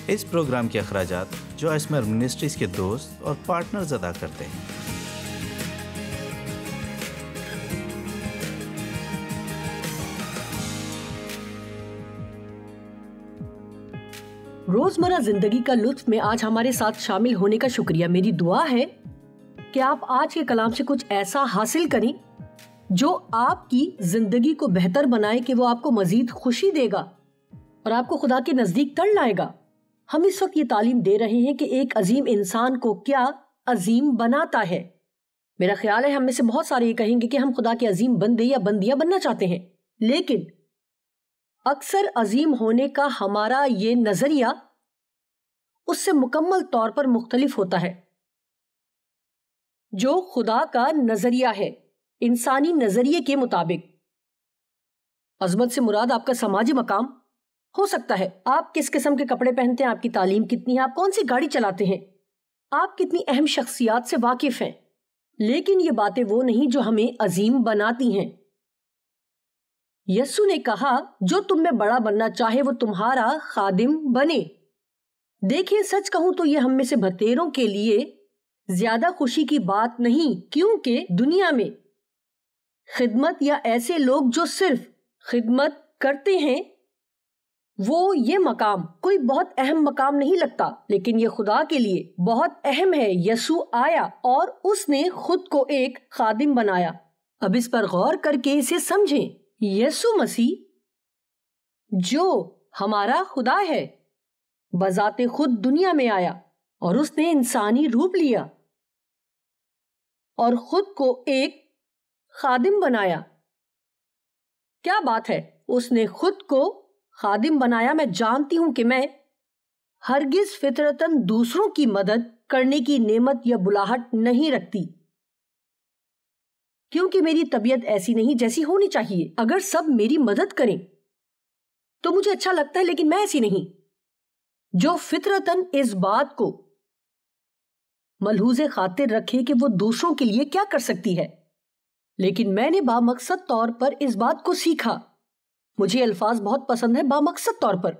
اس programme کے اخراجات جو اسمر منسٹریز کے دوست اور پارٹنرز ادا کرتے ہیں۔ روزمرہ زندگی کا لطف میں آج ہمارے ساتھ شامل ہونے کا شکریہ۔ میری دعا ہے کہ آپ آج کے کلام سے کچھ ایسا حاصل کریں جو آپ کی زندگی کو بہتر بنائے کہ وہ آپ کو مزید خوشی دے گا اور آپ کو خدا کے نزدیک تر لائے گا۔ ہم اس وقت یہ تعلیم دے رہے ہیں کہ ایک عظیم انسان کو کیا عظیم بناتا ہے۔ میرا خیال ہے ہم میں سے بہت سارے یہ کہیں گے کہ ہم خدا کے عظیم بندے یا بندیاں بننا چاہتے ہیں، لیکن اکثر عظیم ہونے کا ہمارا یہ نظریہ اس سے مکمل طور پر مختلف ہوتا ہے۔ جو خدا کا نظریہ ہے انسانی نظریے کے مطابق، عظمت سے مراد آپ کا سماجی مقام ہو سکتا ہے، آپ کس قسم کے کپڑے پہنتے ہیں، آپ کی تعلیم کتنی ہے، آپ کون سی گاڑی چلاتے ہیں، آپ کتنی اہم شخصیات سے واقف ہیں، لیکن یہ باتیں وہ نہیں جو ہمیں عظیم بناتی ہیں۔ یسوع نے کہا جو تم میں بڑا بننا چاہے وہ تمہارا خادم بنے۔ دیکھیں سچ کہوں تو یہ ہم میں سے بھتیروں کے لیے زیادہ خوشی کی بات نہیں، کیونکہ دنیا میں خدمت یا ایسے لوگ جو صرف خدمت کرتے ہیں وہ یہ مقام کوئی بہت اہم مقام نہیں لگتا، لیکن یہ خدا کے لیے بہت اہم ہے۔ یسوع آیا اور اس نے خود کو ایک خادم بنایا۔ اب اس پر غور کر کے اسے سمجھیں۔ یسوع مسیح جو ہمارا خدا ہے بذات خود دنیا میں آیا اور اس نے انسانی روپ لیا اور خود کو ایک خادم بنایا۔ کیا بات ہے، اس نے خود کو خادم بنایا۔ میں جانتی ہوں کہ میں ہرگز فطرتاً دوسروں کی مدد کرنے کی نعمت یا بلاہٹ نہیں رکھتی، کیونکہ میری طبیعت ایسی نہیں جیسی ہونی چاہیے۔ اگر سب میری مدد کریں تو مجھے اچھا لگتا ہے، لیکن میں ایسی نہیں جو فطرتاً اس بات کو ملحوظ خاطر رکھے کہ وہ دوسروں کے لیے کیا کر سکتی ہے۔ لیکن میں نے بامقصد طور پر اس بات کو سیکھا۔ مجھے الفاظ بہت پسند ہے، بامقصد طور پر۔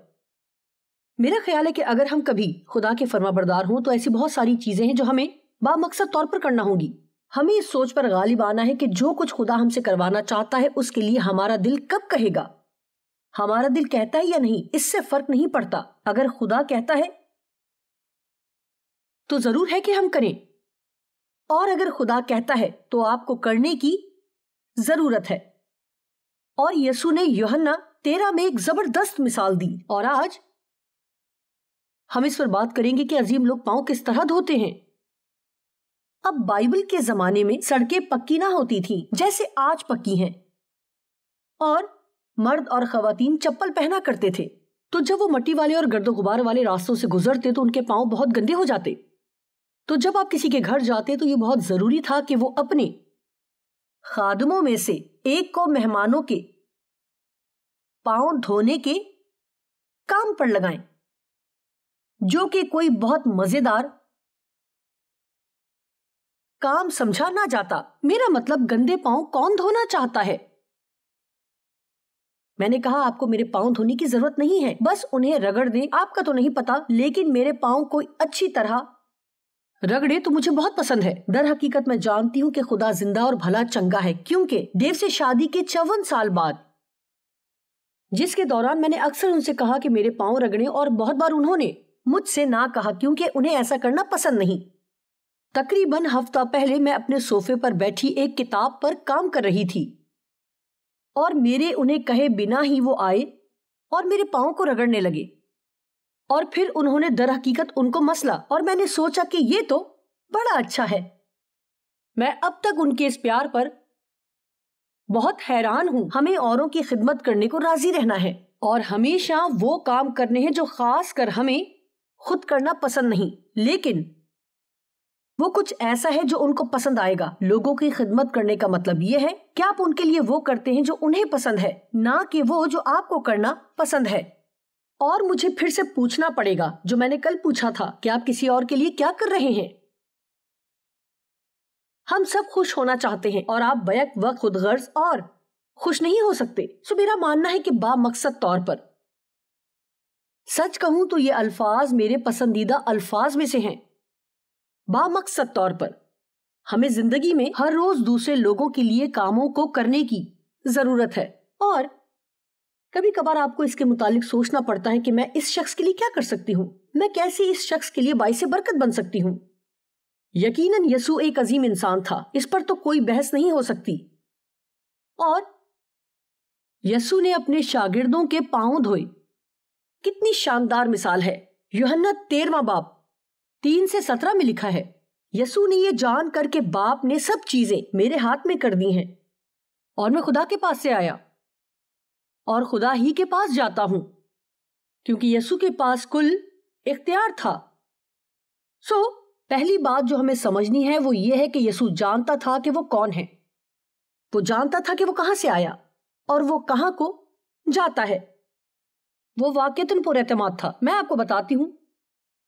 میرا خیال ہے کہ اگر ہم کبھی خدا کے فرما بردار ہوں تو ایسی بہت ساری چیزیں ہیں جو ہمیں بامقصد طور پر کرنا ہوں گی۔ ہمیں اس سوچ پر غالب آنا ہے کہ جو کچھ خدا ہم سے کروانا چاہتا ہے اس کے لیے ہمارا دل کب کہے گا۔ ہمارا دل کہتا ہے یا نہیں اس سے فرق نہیں پڑتا۔ اگر خدا کہتا ہے تو ضرور ہے کہ ہم کریں، اور اگر خدا کہتا ہے تو آپ کو کرنے کی ضرورت ہے۔ اور یسوع نے یوحنا 13 میں ایک زبردست مثال دی، اور آج ہم اس پر بات کریں گے کہ عظیم لوگ پاؤں کس طرح دھوتے ہیں۔ اب بائبل کے زمانے میں سڑکیں پکی نہ ہوتی تھیں جیسے آج پکی ہیں، اور مرد اور خواتین چپل پہنا کرتے تھے، تو جب وہ مٹی والے اور گرد و غبار والے راستوں سے گزرتے تو ان کے پاؤں بہت گندے ہو جاتے۔ تو جب آپ کسی کے گھر جاتے تو یہ بہت ضروری تھا کہ وہ اپنے خادموں میں سے ایک کو مہمانوں کے پاؤں دھونے کے کام پر لگائیں، جو کہ کوئی بہت مزیدار کام سمجھا نہ جاتا۔ میرا مطلب گندے پاؤں کون دھونا چاہتا ہے؟ میں نے کہا آپ کو میرے پاؤں دھونے کی ضرورت نہیں ہے، بس انہیں رگڑ دیں۔ آپ کا تو نہیں پتا، لیکن میرے پاؤں کو اچھی طرح رگڑے تو مجھے بہت پسند ہے۔ در حقیقت میں جانتی ہوں کہ خدا زندہ اور بھلا چنگا ہے، کیونکہ دیو سے شادی کے 54 سال بعد، جس کے دوران میں نے اکثر ان سے کہا کہ میرے پاؤں رگڑیں، اور بہت بار انہوں نے مجھ سے نہ کہا کیونکہ انہیں ایسا کرنا پسند نہیں۔ تقریباً ہفتہ پہلے میں اپنے صوفے پر بیٹھی ایک کتاب پر کام کر رہی تھی، اور میرے انہیں کہے بنا ہی وہ آئے اور میرے پاؤں کو رگڑنے لگے، اور پھر انہوں نے در حقیقت ان کو مسلا، اور میں نے سوچا کہ یہ تو بڑا اچھا ہے۔ میں اب تک ان کے اس پیار پر بہت حیران ہوں۔ ہمیں اوروں کی خدمت کرنے کو راضی رہنا ہے، اور ہمیشہ وہ کام کرنے ہیں جو خاص کر ہمیں خود کرنا پسند نہیں، لیکن وہ کچھ ایسا ہے جو ان کو پسند آئے گا۔ لوگوں کی خدمت کرنے کا مطلب یہ ہے کہ آپ ان کے لیے وہ کرتے ہیں جو انہیں پسند ہے، نہ کہ وہ جو آپ کو کرنا پسند ہے۔ اور مجھے پھر سے پوچھنا پڑے گا جو میں نے کل پوچھا تھا کہ آپ کسی اور کے لیے کیا کر رہے ہیں؟ ہم سب خوش ہونا چاہتے ہیں، اور آپ بیک وقت خود غرض اور خوش نہیں ہو سکتے۔ سو میرا ماننا ہے کہ با مقصد طور پر سچ کہوں تو یہ الفاظ میرے پسندیدہ الفاظ میں سے ہیں۔ بامقصد طور پر ہمیں زندگی میں ہر روز دوسرے لوگوں کے لیے کاموں کو کرنے کی ضرورت ہے، اور کبھی کبھار آپ کو اس کے متعلق سوچنا پڑتا ہے کہ میں اس شخص کے لیے کیا کر سکتی ہوں، میں کیسے اس شخص کے لیے باعث برکت بن سکتی ہوں۔ یقیناً یسوع ایک عظیم انسان تھا، اس پر تو کوئی بحث نہیں ہو سکتی، اور یسوع نے اپنے شاگردوں کے پاؤں دھوئے۔ کتنی شاندار مثال ہے۔ یوحنا 13 باب 3 سے 17 میں لکھا ہے، یسوع نے یہ جان کر کے باپ نے سب چیزیں میرے ہاتھ میں کر دی ہیں، اور میں خدا کے پاس سے آیا اور خدا ہی کے پاس جاتا ہوں، کیونکہ یسوع کے پاس کل اختیار تھا۔ پہلی بات جو ہمیں سمجھنی ہے وہ یہ ہے کہ یسوع جانتا تھا کہ وہ کون ہے، وہ جانتا تھا کہ وہ کہاں سے آیا اور وہ کہاں کو جاتا ہے۔ وہ واقعتاً پر اعتماد تھا۔ میں آپ کو بتاتی ہوں،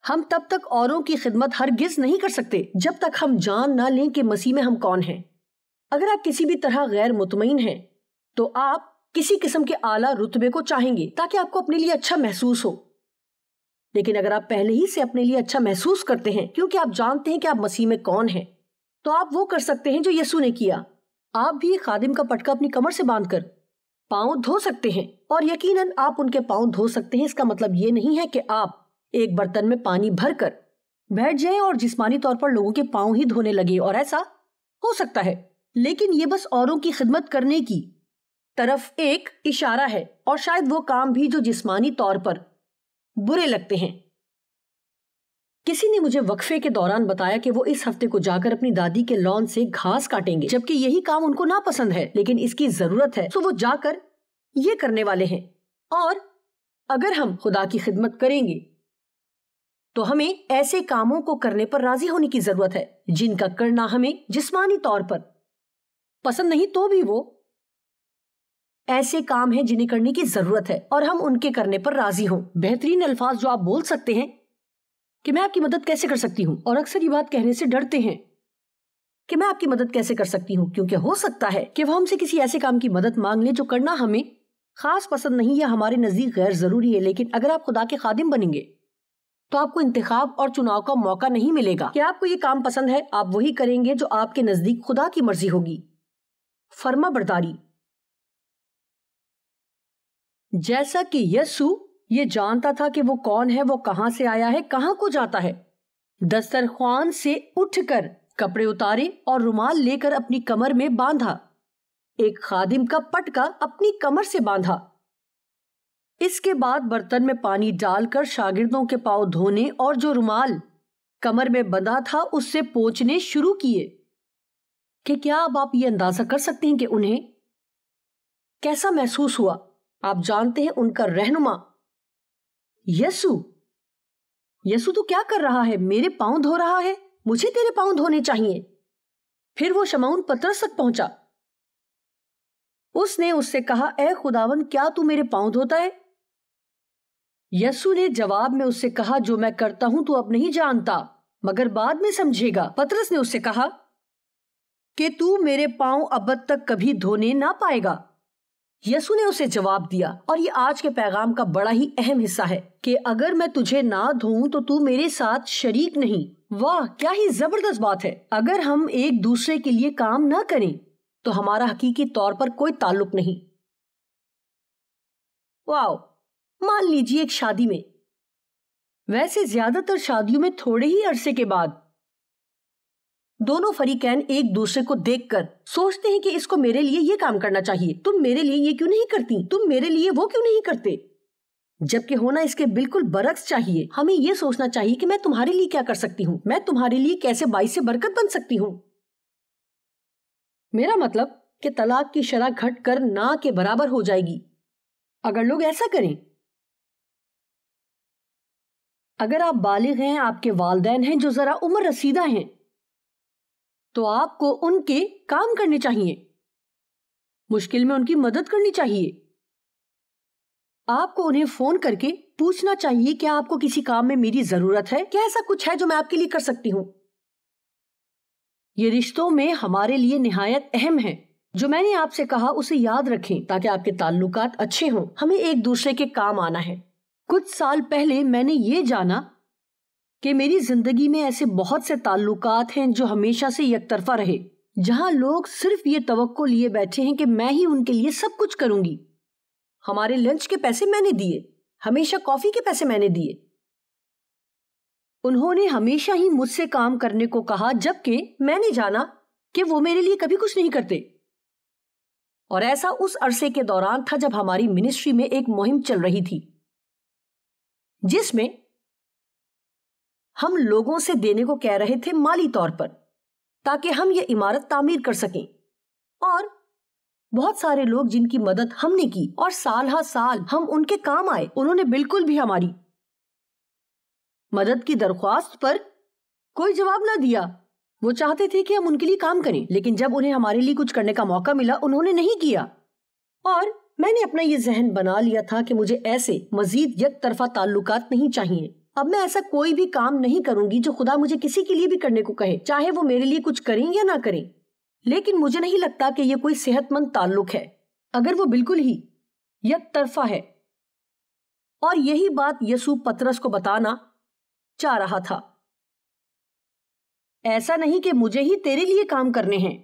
ہم تب تک اوروں کی خدمت ہرگز نہیں کر سکتے جب تک ہم جان نہ لیں کہ مسیح میں ہم کون ہیں۔ اگر آپ کسی بھی طرح غیر مطمئن ہیں تو آپ کسی قسم کے اعلیٰ رتبے کو چاہیں گے تاکہ آپ کو اپنے لیے اچھا محسوس ہو، لیکن اگر آپ پہلے ہی سے اپنے لیے اچھا محسوس کرتے ہیں کیونکہ آپ جانتے ہیں کہ آپ مسیح میں کون ہیں، تو آپ وہ کر سکتے ہیں جو یسوع نے کیا۔ آپ بھی خادم کا پٹکا اپنی کمر سے باندھ کر پاؤں دھو سکتے ہیں، اور یقیناً آپ ان کے پاؤں دھو سکتے ہیں۔ اس کا مطلب یہ نہیں ہے کہ آپ ایک برتن میں پانی بھر کر بیٹھ جائیں اور جسمانی طور پر لوگوں کے پاؤں ہی دھونے لگے، اور ایسا ہو سکتا ہے، لیکن یہ بس اوروں کی خدمت کرنے کی طرف ایک اشارہ ہے، اور شاید وہ کام بھی جو جسمانی طور پر برے لگتے ہیں۔ کسی نے مجھے وقفے کے دوران بتایا کہ وہ اس ہفتے کو جا کر اپنی دادی کے لان سے گھاس کاٹیں گے، جبکہ یہی کام ان کو ناپسند ہے لیکن اس کی ضرورت ہے، تو وہ جا کر یہ کرنے والے ہیں۔ اور اگر ہم خدا کی خدمت کریں گے تو ہمیں ایسے کاموں کو کرنے پر راضی ہونے کی ضرورت ہے جن کا کرنا ہمیں جسمانی طور پر پسند نہیں، تو بھی وہ ایسے کام ہیں جنہیں کرنے کی ضرورت ہے اور ہم ان کے کرنے پر راضی ہوں۔ بہترین الفاظ جو آپ بول سکتے ہیں کہ میں آپ کی مدد کیسے کر سکتی ہوں، اور اکثر یہ بات کہنے سے ڈرتے ہیں کہ میں آپ کی مدد کیسے کر سکتی ہوں، کیونکہ ہو سکتا ہے کہ وہ ہم سے کسی ایسے کام کی مدد مانگ لیں جو کرنا ہمیں خاص پسند نہیں یا ہمارے نزدیک غیر ضروری ہے۔ لیکن اگر آپ خدا کے خادم بنیں گے تو آپ کو انتخاب اور چناؤ کا موقع نہیں ملے گا کہ آپ کو یہ کام پسند ہے، آپ وہی کریں گے جو آپ کے نزدیک خدا کی مرضی ہوگی۔ فرما برداری۔ جیسا کہ یسوع یہ جانتا تھا کہ وہ کون ہے، وہ کہاں سے آیا ہے، کہاں کو جاتا ہے، دسترخوان سے اٹھ کر کپڑے اتارے اور رومال لے کر اپنی کمر میں باندھا، ایک خادم کا پٹکا اپنی کمر سے باندھا۔ اس کے بعد برتن میں پانی ڈال کر شاگردوں کے پاؤں دھونے اور جو رومال کمر میں بندھا تھا اس سے پوچھنے شروع کیے۔ کہ کیا اب آپ یہ اندازہ کر سکتے ہیں کہ انہیں کیسا محسوس ہوا؟ آپ جانتے ہیں ان کا رہنما یسوع تو کیا کر رہا ہے؟ میرے پاؤں دھو رہا ہے، مجھے تیرے پاؤں دھونے چاہیے۔ پھر وہ شمعون پترس تک پہنچا، اس نے اس سے کہا، اے خداوند، کیا تو میرے پاؤں دھوتا ہے؟ یسوع نے جواب میں اس سے کہا، جو میں کرتا ہوں تو اب نہیں جانتا مگر بعد میں سمجھے گا۔ پترس نے اس سے کہا کہ تو میرے پاؤں ابد تک کبھی دھونے نہ پائے گا۔ یسوع نے اسے جواب دیا، اور یہ آج کے پیغام کا بڑا ہی اہم حصہ ہے، کہ اگر میں تجھے نہ دھوؤں تو میرے ساتھ شریک نہیں۔ واہ، کیا ہی زبردست بات ہے۔ اگر ہم ایک دوسرے کے لیے کام نہ کریں تو ہمارا حقیقی طور پر کوئی تعلق نہیں۔ واو، مان لیجیے ایک شادی میں، ویسے زیادہ تر شادیوں میں تھوڑے ہی عرصے کے بعد دونوں فریقین ایک دوسرے کو دیکھ کر سوچتے ہیں کہ اس کو میرے لیے یہ کام کرنا چاہیے، تم میرے لیے یہ کیوں نہیں کرتی، تم میرے لیے وہ کیوں نہیں کرتے، جبکہ ہونا اس کے بالکل برعکس چاہیے۔ ہمیں یہ سوچنا چاہیے کہ میں تمہارے لیے کیا کر سکتی ہوں، میں تمہارے لیے کیسے باعث برکت بن سکتی ہوں۔ میرا مطلب کہ طلاق کی شرح گھٹ کر نہ کے برابر ہو جائے گی اگر لوگ ایسا کریں۔ اگر آپ بالغ ہیں، آپ کے والدین ہیں جو ذرا عمر رسیدہ ہیں، تو آپ کو ان کے کام کرنے چاہیے، مشکل میں ان کی مدد کرنی چاہیے۔ آپ کو انہیں فون کر کے پوچھنا چاہیے کہ آپ کو کسی کام میں میری ضرورت ہے، کیا ایسا کچھ ہے جو میں آپ کے لیے کر سکتی ہوں۔ یہ رشتوں میں ہمارے لیے نہایت اہم ہے۔ جو میں نے آپ سے کہا اسے یاد رکھیں تاکہ آپ کے تعلقات اچھے ہوں۔ ہمیں ایک دوسرے کے کام آنا ہے۔ کچھ سال پہلے میں نے یہ جانا کہ میری زندگی میں ایسے بہت سے تعلقات ہیں جو ہمیشہ سے یک طرفہ رہے، جہاں لوگ صرف یہ توقع لیے بیٹھے ہیں کہ میں ہی ان کے لیے سب کچھ کروں گی۔ ہمارے لنچ کے پیسے میں نے دیے، ہمیشہ کافی کے پیسے میں نے دیے۔ انہوں نے ہمیشہ ہی مجھ سے کام کرنے کو کہا، جبکہ میں نے جانا کہ وہ میرے لیے کبھی کچھ نہیں کرتے۔ اور ایسا اس عرصے کے دوران تھا جب ہماری منسٹری میں ایک مہم چل رہی تھی جس میں ہم لوگوں سے دینے کو کہہ رہے تھے مالی طور پر، تاکہ ہم یہ عمارت تعمیر کر سکیں۔ اور بہت سارے لوگ جن کی مدد ہم نے کی اور سال ہا سال ہم ان کے کام آئے، انہوں نے بالکل بھی ہماری مدد کی درخواست پر کوئی جواب نہ دیا۔ وہ چاہتے تھے کہ ہم ان کے لیے کام کریں، لیکن جب انہیں ہمارے لیے کچھ کرنے کا موقع ملا انہوں نے نہیں کیا۔ اور میں نے اپنا یہ ذہن بنا لیا تھا کہ مجھے ایسے مزید یک طرفہ تعلقات نہیں چاہیے۔ اب میں ایسا کوئی بھی کام نہیں کروں گی جو خدا مجھے کسی کے لیے بھی کرنے کو کہے، چاہے وہ میرے لیے کچھ کریں یا نہ کریں۔ لیکن مجھے نہیں لگتا کہ یہ کوئی صحت مند تعلق ہے اگر وہ بالکل ہی یک طرفہ ہے۔ اور یہی بات یسوع پطرس کو بتانا چاہ رہا تھا۔ ایسا نہیں کہ مجھے ہی تیرے لیے کام کرنے ہیں،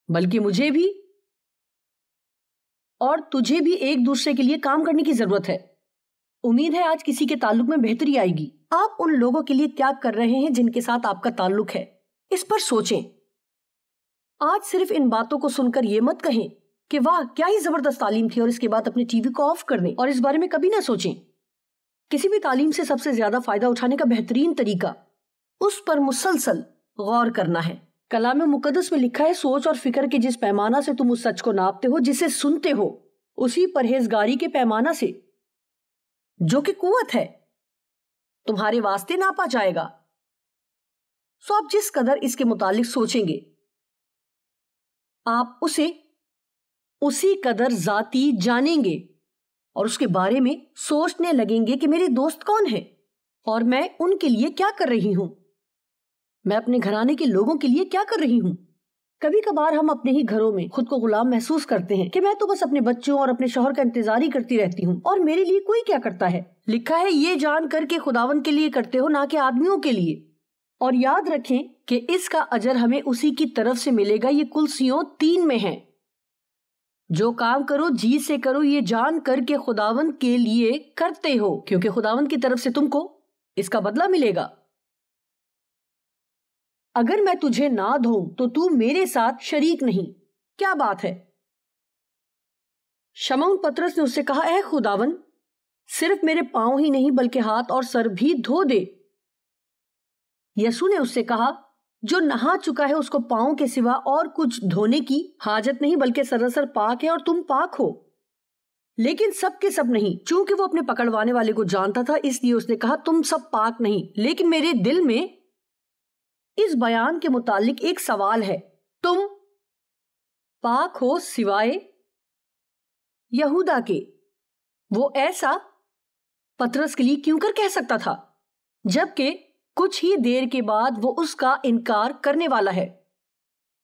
بلکہ مجھے بھی اور تجھے بھی ایک دوسرے کے لیے کام کرنے کی ضرورت ہے۔ امید ہے آج کسی کے تعلق میں بہتری آئے گی۔ آپ ان لوگوں کے لیے کیا کر رہے ہیں جن کے ساتھ آپ کا تعلق ہے؟ اس پر سوچیں۔ آج صرف ان باتوں کو سن کر یہ مت کہیں کہ واہ کیا ہی زبردست تعلیم تھی، اور اس کے بعد اپنے ٹی وی کو آف کر دیں اور اس بارے میں کبھی نہ سوچیں۔ کسی بھی تعلیم سے سب سے زیادہ فائدہ اٹھانے کا بہترین طریقہ اس پر مسلسل غور کرنا ہے۔ کلام مقدس میں لکھا ہے، سوچ اور فکر کے جس پیمانہ سے تم اس سچ کو ناپتے ہو جسے سنتے ہو، اسی پرہیزگاری کے پیمانہ سے جو کہ قوت ہے تمہارے واسطے ناپا جائے گا۔ سو آپ جس قدر اس کے متعلق سوچیں گے، آپ اسے اسی قدر ذاتی جانیں گے اور اس کے بارے میں سوچنے لگیں گے کہ میرے دوست کون ہیں اور میں ان کے لیے کیا کر رہی ہوں، میں اپنے گھرانے کے لوگوں کے لیے کیا کر رہی ہوں۔ کبھی کبھار ہم اپنے ہی گھروں میں خود کو غلام محسوس کرتے ہیں کہ میں تو بس اپنے بچوں اور اپنے شوہر کا انتظار ہی کرتی رہتی ہوں اور میرے لیے کوئی کیا کرتا ہے۔ لکھا ہے، یہ جان کر کے خداوند کے لیے کرتے ہو، نہ کہ آدمیوں کے لیے، اور یاد رکھیں کہ اس کا اجر ہمیں اسی کی طرف سے ملے گا۔ یہ کلسیوں 3 میں ہے، جو کام کرو جی سے کرو یہ جان کر کے خداوند کے لیے کرتے ہو، کیونکہ خداوند کی طرف سے تم کو اس کا بدلہ ملے گا۔ اگر میں تجھے نہ دھوں تو تو میرے ساتھ شریک نہیں۔ کیا بات ہے؟ شمعون پطرس نے اس سے کہا، اے خداوند، صرف میرے پاؤں ہی نہیں بلکہ ہاتھ اور سر بھی دھو دے۔ یسوع نے اس سے کہا، جو نہا چکا ہے اس کو پاؤں کے سوا اور کچھ دھونے کی حاجت نہیں، بلکہ سراسر پاک ہے اور تم پاک ہو۔ لیکن سب کے سب نہیں، چونکہ وہ اپنے پکڑوانے والے کو جانتا تھا، اس لیے اس نے کہا، تم سب پاک نہیں، لیکن میرے دل میں اس بیان کے متعلق ایک سوال ہے، تم پاک ہو سوائے یہودا کے۔ وہ ایسا پطرس کے لیے کیوں کر کہہ سکتا تھا، جبکہ کچھ ہی دیر کے بعد وہ اس کا انکار کرنے والا ہے؟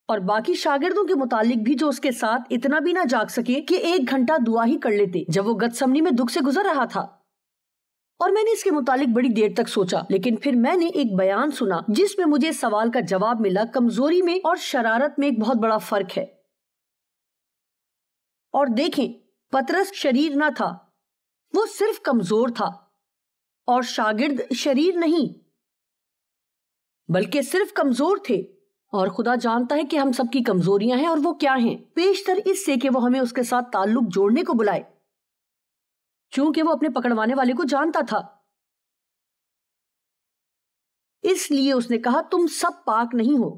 اور باقی شاگردوں کے متعلق بھی، جو اس کے ساتھ اتنا بھی نہ جاگ سکے کہ 1 گھنٹہ دعا ہی کر لیتے جب وہ گتسمنی میں دکھ سے گزر رہا تھا۔ اور میں نے اس کے متعلق بڑی دیر تک سوچا، لیکن پھر میں نے ایک بیان سنا جس میں مجھے سوال کا جواب ملا، کمزوری میں اور شرارت میں ایک بہت بڑا فرق ہے۔ اور دیکھیں، پطرس شریر نہ تھا، وہ صرف کمزور تھا، اور شاگرد شریر نہیں بلکہ صرف کمزور تھے۔ اور خدا جانتا ہے کہ ہم سب کی کمزوریاں ہیں، اور وہ کیا ہیں، بیشتر اس سے کہ وہ ہمیں اس کے ساتھ تعلق جوڑنے کو بلائے، چونکہ وہ اپنے پکڑوانے والے کو جانتا تھا۔ اس لیے اس نے کہا، تم سب پاک نہیں ہو۔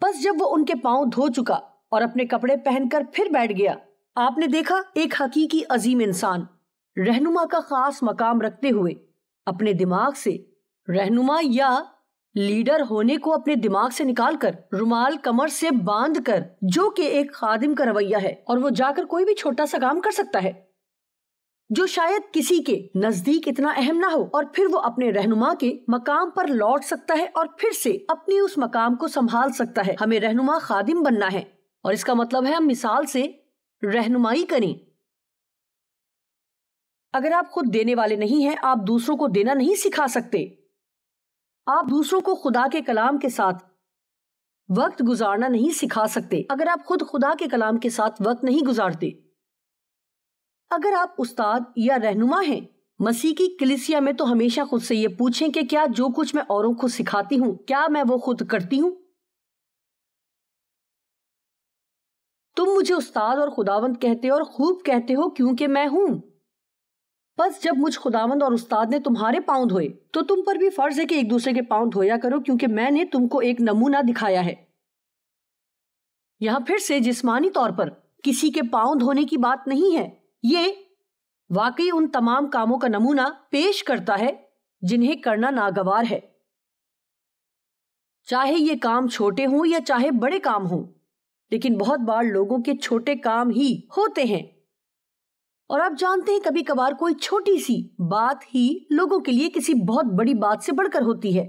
بس جب وہ ان کے پاؤں دھو چکا اور اپنے کپڑے پہن کر پھر بیٹھ گیا، آپ نے دیکھا ایک حقیقی عظیم انسان رہنما کا خاص مقام رکھتے ہوئے اپنے دماغ سے رہنما یا لیڈر ہونے کو اپنے دماغ سے نکال کر رومال کمر سے باندھ کر، جو کہ ایک خادم کا رویہ ہے، اور وہ جا کر کوئی بھی چھوٹا سا کام کر سکتا ہے جو شاید کسی کے نزدیک اتنا اہم نہ ہو، اور پھر وہ اپنے رہنما کے مقام پر لوٹ سکتا ہے اور پھر سے اپنی اس مقام کو سنبھال سکتا ہے۔ ہمیں رہنما خادم بننا ہے، اور اس کا مطلب ہے ہم مثال سے رہنمائی کریں۔ اگر آپ خود دینے والے نہیں ہیں، آپ دوسروں کو دینا نہیں سکھا سکتے۔ آپ دوسروں کو خدا کے کلام کے ساتھ وقت گزارنا نہیں سکھا سکتے اگر آپ خود خدا کے کلام کے ساتھ وقت نہیں گزارتے۔ اگر آپ استاد یا رہنما ہیں مسیح کی کلیسیا میں، تو ہمیشہ خود سے یہ پوچھیں کہ کیا جو کچھ میں اوروں کو سکھاتی ہوں کیا میں وہ خود کرتی ہوں؟ تم مجھے استاد اور خداوند کہتے اور خوب کہتے ہو کیونکہ میں ہوں۔ بس جب مجھ خداوند اور استاد نے تمہارے پاؤں دھوئے تو تم پر بھی فرض ہے کہ ایک دوسرے کے پاؤں دھویا کرو، کیونکہ میں نے تم کو ایک نمونہ دکھایا ہے۔ یہاں پھر سے جسمانی طور پر کسی کے پاؤں دھونے کی بات نہیں ہے، یہ واقعی ان تمام کاموں کا نمونہ پیش کرتا ہے جنہیں کرنا ناگوار ہے، چاہے یہ کام چھوٹے ہوں یا چاہے بڑے کام ہوں، لیکن بہت بار لوگوں کے چھوٹے کام ہی ہوتے ہیں۔ اور آپ جانتے ہیں کبھی کبھار کوئی چھوٹی سی بات ہی لوگوں کے لیے کسی بہت بڑی بات سے بڑھ کر ہوتی ہے۔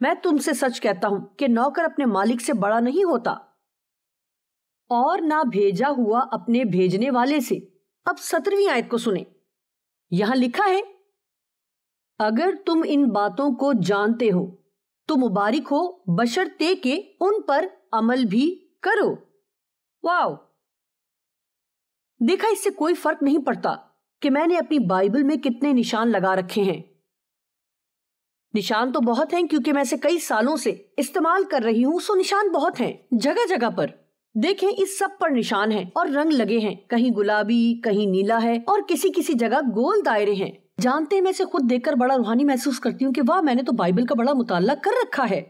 میں تم سے سچ کہتا ہوں کہ نوکر اپنے مالک سے بڑا نہیں ہوتا، اور نہ بھیجا ہوا اپنے بھیجنے والے سے۔ اب 17ویں آیت کو سنیں، یہاں لکھا ہے اگر تم ان باتوں کو جانتے ہو تو مبارک ہو، بشرطے کہ ان پر عمل بھی کرو۔ واو! دیکھا، اس سے کوئی فرق نہیں پڑتا کہ میں نے اپنی بائبل میں کتنے نشان لگا رکھے ہیں۔ نشان تو بہت ہیں کیونکہ میں اسے کئی سالوں سے استعمال کر رہی ہوں، سو نشان بہت ہیں جگہ جگہ پر۔ دیکھیں، اس سب پر نشان ہیں اور رنگ لگے ہیں، کہیں گلابی، کہیں نیلا ہے، اور کسی جگہ گول دائرے ہیں۔ جانتے ہیں، میں اسے خود دیکھ کر بڑا روحانی محسوس کرتی ہوں کہ واہ، میں نے تو بائبل کا بڑا مطالعہ کر رکھا ہے۔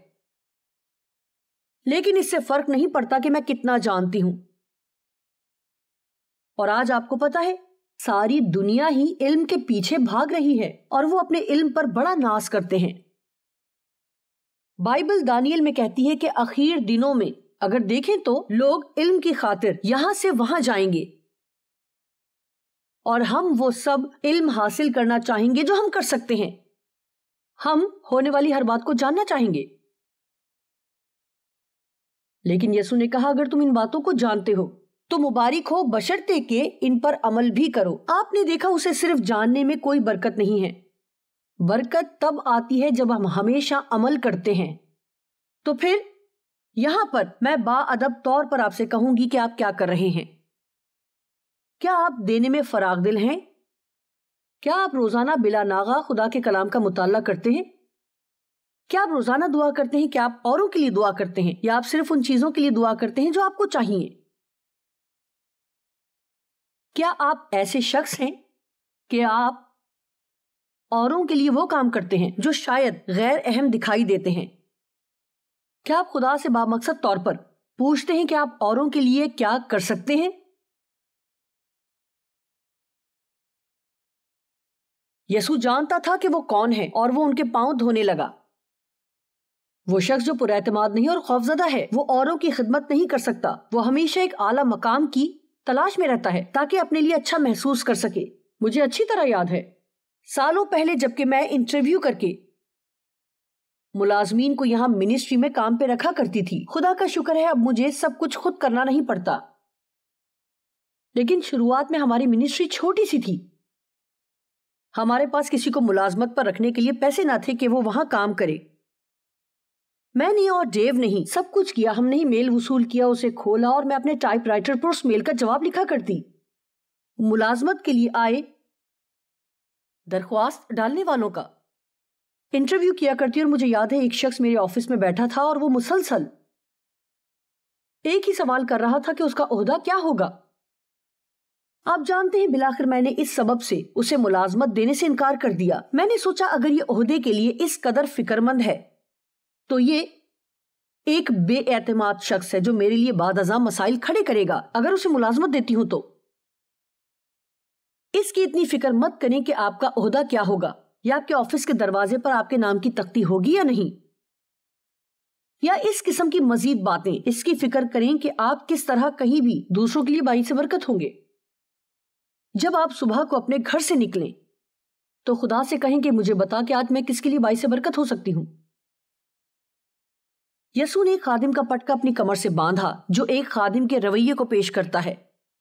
لیکن اس سے فرق نہیں پڑتا کہ میں کتنا جانتی ہوں۔ اور آج آپ کو پتا ہے ساری دنیا ہی علم کے پیچھے بھاگ رہی ہے اور وہ اپنے علم پر بڑا ناز کرتے ہیں۔ بائبل دانیل میں کہتی ہے کہ اخیر دنوں میں اگر دیکھیں تو لوگ علم کی خاطر یہاں سے وہاں جائیں گے، اور ہم وہ سب علم حاصل کرنا چاہیں گے جو ہم کر سکتے ہیں۔ ہم ہونے والی ہر بات کو جاننا چاہیں گے۔ لیکن یسوع نے کہا اگر تم ان باتوں کو جانتے ہو تو مبارک ہو، بشرطے کہ ان پر عمل بھی کرو۔ آپ نے دیکھا، اسے صرف جاننے میں کوئی برکت نہیں ہے، برکت تب آتی ہے جب ہم ہمیشہ عمل کرتے ہیں۔ تو پھر یہاں پر میں با ادب طور پر آپ سے کہوں گی کہ آپ کیا کر رہے ہیں؟ کیا آپ دینے میں فراغ دل ہیں؟ کیا آپ روزانہ بلا ناغہ خدا کے کلام کا مطالعہ کرتے ہیں؟ کیا آپ روزانہ دعا کرتے ہیں؟ کیا آپ اوروں کے لیے دعا کرتے ہیں، یا آپ صرف ان چیزوں کے لیے دعا کرتے ہیں جو آپ کو چاہیے؟ کیا آپ ایسے شخص ہیں کہ آپ اوروں کے لیے وہ کام کرتے ہیں جو شاید غیر اہم دکھائی دیتے ہیں؟ کیا آپ خدا سے بامقصد طور پر پوچھتے ہیں کہ آپ اوروں کے لیے کیا کر سکتے ہیں؟ یسوع جانتا تھا کہ وہ کون ہے اور وہ ان کے پاؤں دھونے لگا۔ وہ شخص جو پر اعتماد نہیں اور خوفزدہ ہے، وہ اوروں کی خدمت نہیں کر سکتا۔ وہ ہمیشہ ایک اعلیٰ مقام کی تلاش میں رہتا ہے تاکہ اپنے لیے اچھا محسوس کر سکے۔ مجھے اچھی طرح یاد ہے سالوں پہلے جبکہ میں انٹرویو کر کے ملازمین کو یہاں منسٹری میں کام پہ رکھا کرتی تھی، خدا کا شکر ہے اب مجھے سب کچھ خود کرنا نہیں پڑتا، لیکن شروعات میں ہماری منسٹری چھوٹی سی تھی۔ ہمارے پاس کسی کو ملازمت پر رکھنے کے لیے پیسے نہ تھے کہ وہ وہاں کام کرے۔ میں نے اور ڈیو نہیں سب کچھ کیا، ہم نے میل وصول کیا، اسے کھولا، اور میں اپنے ٹائپ رائٹر پر اس میل کا جواب لکھا کرتی۔ ملازمت کے لیے آئے درخواست ڈالنے والوں کا انٹرویو کیا کرتی، اور مجھے یاد ہے ایک شخص میرے آفس میں بیٹھا تھا اور وہ مسلسل ایک ہی سوال کر رہا تھا کہ اس کا عہدہ کیا ہوگا۔ آپ جانتے ہیں بالآخر میں نے اس سبب سے اسے ملازمت دینے سے انکار کر دیا۔ میں نے سوچا اگر یہ عہدے کے لیے اس قدر فکر مند ہے تو یہ ایک بے اعتماد شخص ہے جو میرے لیے بعد ازاں مسائل کھڑے کرے گا اگر اسے ملازمت دیتی ہوں تو۔ اس کی اتنی فکر مت کریں کہ آپ کا عہدہ کیا ہوگا، یا آپ کے آفس کے دروازے پر آپ کے نام کی تختی ہوگی یا نہیں، یا اس قسم کی مزید باتیں۔ اس کی فکر کریں کہ آپ کس طرح کہیں بھی دوسروں کے لیے باعث برکت ہوں گے۔ جب آپ صبح کو اپنے گھر سے نکلیں تو خدا سے کہیں کہ مجھے بتا کہ آج میں کس کے لیے باعث برکت ہو سکتی ہوں۔ یسوع نے ایک خادم کا پٹکا اپنی کمر سے باندھا جو ایک خادم کے رویے کو پیش کرتا ہے۔